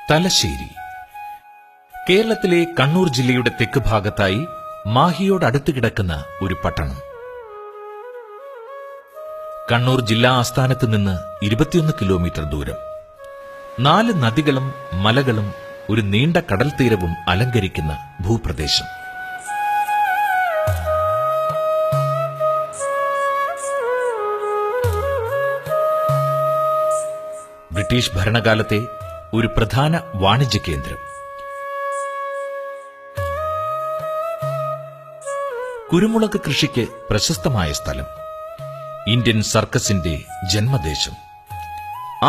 തലശ്ശേരി കേരളത്തിലെ കണ്ണൂർ ജില്ലയുടെ തെക്ക് ഭാഗത്തായി മാഹിയോടടുത്ത് കിടക്കുന്ന ഒരു പട്ടണം. കണ്ണൂർ ജില്ലാ ആസ്ഥാനത്ത് നിന്ന് 21 കിലോമീറ്റർ ദൂരം. 4 നദികളും മലകളും ഒരു നീണ്ട കടൽ തീരവും അലങ്കരിക്കുന്ന ഭൂപ്രദേശം. ബ്രിട്ടീഷ് ഭരണകാലത്തെ ഒരു പ്രധാന വാണിജ്യ കേന്ദ്രം. കുരുമുളക് കൃഷിക്ക് പ്രശസ്തമായ സ്ഥലം. ഇന്ത്യൻ സർക്കസിന്റെ ജന്മദേശം.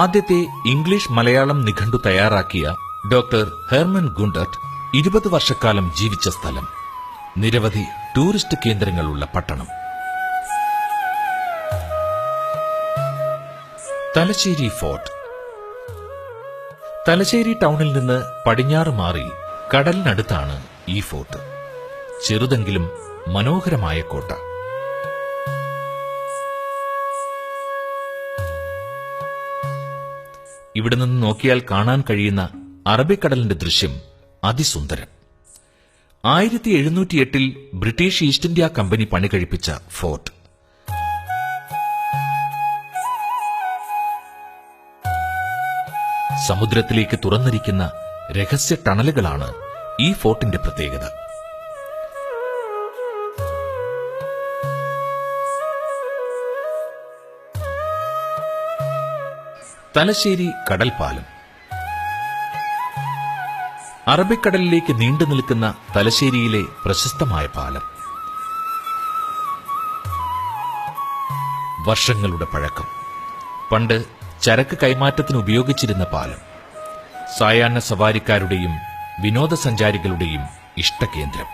ആദ്യത്തെ ഇംഗ്ലീഷ് മലയാളം നിഘണ്ടു തയ്യാറാക്കിയ ഡോക്ടർ ഹെർമൻ ഗുണ്ടർട്ട് 20 വർഷക്കാലം ജീവിച്ച സ്ഥലം. നിരവധി ടൂറിസ്റ്റ് കേന്ദ്രങ്ങളുള്ള പട്ടണം. തലശ്ശേരി ഫോർട്ട്. തലശ്ശേരി ടൗണിൽ നിന്ന് പടിഞ്ഞാറ് മാറി കടലിനടുത്താണ് ഈ ഫോർട്ട്. ചെറുതെങ്കിലും മനോഹരമായ കോട്ട. ഇവിടെ നിന്ന് നോക്കിയാൽ കാണാൻ കഴിയുന്ന അറബിക്കടലിന്റെ ദൃശ്യം അതിസുന്ദരം. 1708 ബ്രിട്ടീഷ് ഈസ്റ്റ് ഇന്ത്യ കമ്പനി പണികഴിപ്പിച്ച ഫോർട്ട്. സമുദ്രത്തിലേക്ക് തുറന്നിരിക്കുന്ന രഹസ്യ ടണലുകളാണ് ഈ ഫോർട്ടിന്റെ പ്രത്യേകത. തലശ്ശേരി കടൽപ്പാലം. അറബിക്കടലിലേക്ക് നീണ്ടു നിൽക്കുന്ന തലശ്ശേരിയിലെ പ്രശസ്തമായ പാലം. വർഷങ്ങളുടെ പഴക്കം. പണ്ട് ചരക്ക് കൈമാറ്റത്തിന് ഉപയോഗിച്ചിരുന്ന പാലം. സായാഹ്ന സവാരിക്കാരുടെയും വിനോദസഞ്ചാരികളുടെയും ഇഷ്ടകേന്ദ്രം.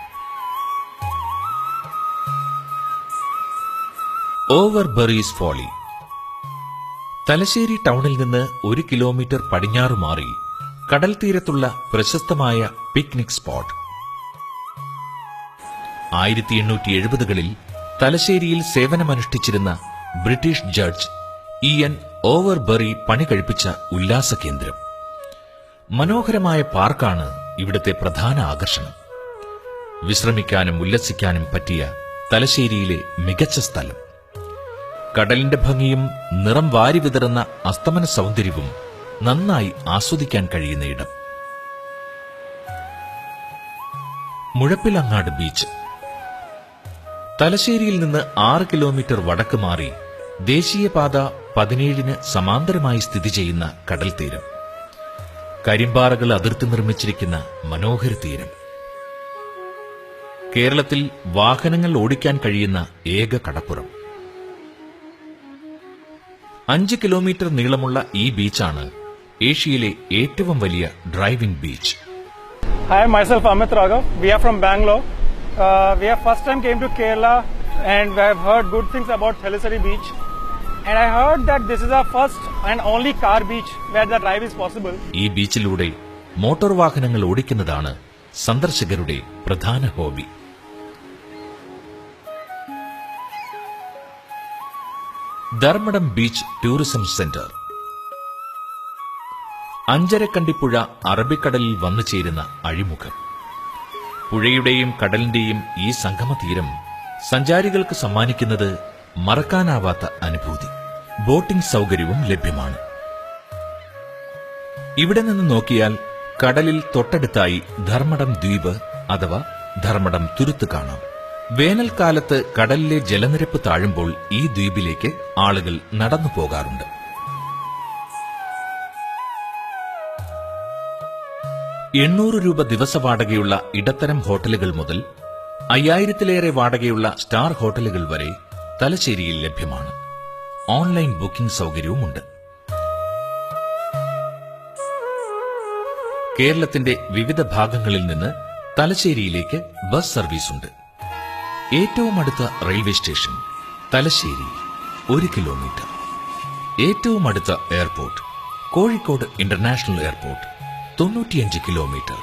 Overbury's Folly. തലശ്ശേരി ടൗണിൽ നിന്ന് 1 കിലോമീറ്റർ പടിഞ്ഞാറ് മാറി കടൽ തീരത്തുള്ള പ്രശസ്തമായ പിക്നിക് സ്പോട്ട്. 1870കളിൽ തലശ്ശേരിയിൽ സേവനമനുഷ്ഠിച്ചിരുന്ന ബ്രിട്ടീഷ് ജഡ്ജ് ഇ.എൻ. ഓവർബറി പണി കഴിപ്പിച്ച ഉല്ലാസ കേന്ദ്രം. മനോഹരമായ പാർക്കാണ് ഇവിടുത്തെ പ്രധാന ആകർഷണം. വിശ്രമിക്കാനും ഉല്ലസിക്കാനും പറ്റിയ തലശ്ശേരിയിലെ മികച്ച സ്ഥലം. കടലിന്റെ ഭംഗിയും നിറം വാരി വിതറുന്ന അസ്തമന സൗന്ദര്യവും നന്നായി ആസ്വദിക്കാൻ കഴിയുന്ന ഇടം. മുഴപ്പിലങ്ങാട് ബീച്ച്. തലശ്ശേരിയിൽ നിന്ന് 6 കിലോമീറ്റർ വടക്ക് മാറി ദേശീയപാത 17 സമാന്തരമായി സ്ഥിതി ചെയ്യുന്ന കടൽ തീരം. കരിമ്പാറകൾ അതിർത്തി നിർമ്മിച്ചിരിക്കുന്ന മനോഹര തീരം. കേരളത്തിൽ വാഹനങ്ങൾ ഓടിക്കാൻ കഴിയുന്ന ഏക കടപ്പുറം. 5 കിലോമീറ്റർ നീളമുള്ള ഈ ബീച്ചാണ് ഏഷ്യയിലെ ഏറ്റവും വലിയ driving beach. Hi, myself Amit Raghav. We are from Bangalore. We have first time came to Kerala and we have heard good things about Thalassery beach. And I heard that this is our first and only car beach where the drive is possible. ഈ ബീച്ചിലൂടെ motor വാഹനങ്ങൾ ഓടിക്കുന്നതാണ് സന്ദർശകരുടെ പ്രധാന hobby. Dharmadam beach tourism centre. അഞ്ചരക്കണ്ടിപ്പുഴ അറബിക്കടലിൽ വന്നു ചേരുന്ന അഴിമുഖം. പുഴയുടെയും കടലിന്റെയും ഈ സംഗമതീരം സഞ്ചാരികൾക്ക് സമ്മാനിക്കുന്നത് മറക്കാനാവാത്ത അനുഭൂതി. ബോട്ടിംഗ് സൗകര്യവും ലഭ്യമാണ്. ഇവിടെ നിന്ന് നോക്കിയാൽ കടലിൽ തൊട്ടടുത്തായി ധർമ്മടം ദ്വീപ് അഥവാ ധർമ്മടം തുരുത്ത് കാണാം. വേനൽക്കാലത്ത് കടലിലെ ജലനിരപ്പ് താഴുമ്പോൾ ഈ ദ്വീപിലേക്ക് ആളുകൾ നടന്നു പോകാറുണ്ട്. ₹800 ദിവസ വാടകയുള്ള ഇടത്തരം ഹോട്ടലുകൾ മുതൽ 5000-ലേറെ വാടകയുള്ള സ്റ്റാർ ഹോട്ടലുകൾ വരെ തലശ്ശേരിയിൽ ലഭ്യമാണ്. ഓൺലൈൻ ബുക്കിംഗ് സൗകര്യവുമുണ്ട്. കേരളത്തിന്റെ വിവിധ ഭാഗങ്ങളിൽ നിന്ന് തലശ്ശേരിയിലേക്ക് ബസ് സർവീസുണ്ട്. ഏറ്റവും അടുത്ത റെയിൽവേ സ്റ്റേഷൻ തലശ്ശേരി 1 കിലോമീറ്റർ. ഏറ്റവും അടുത്ത airport Kozhikode international airport 95 kilometre.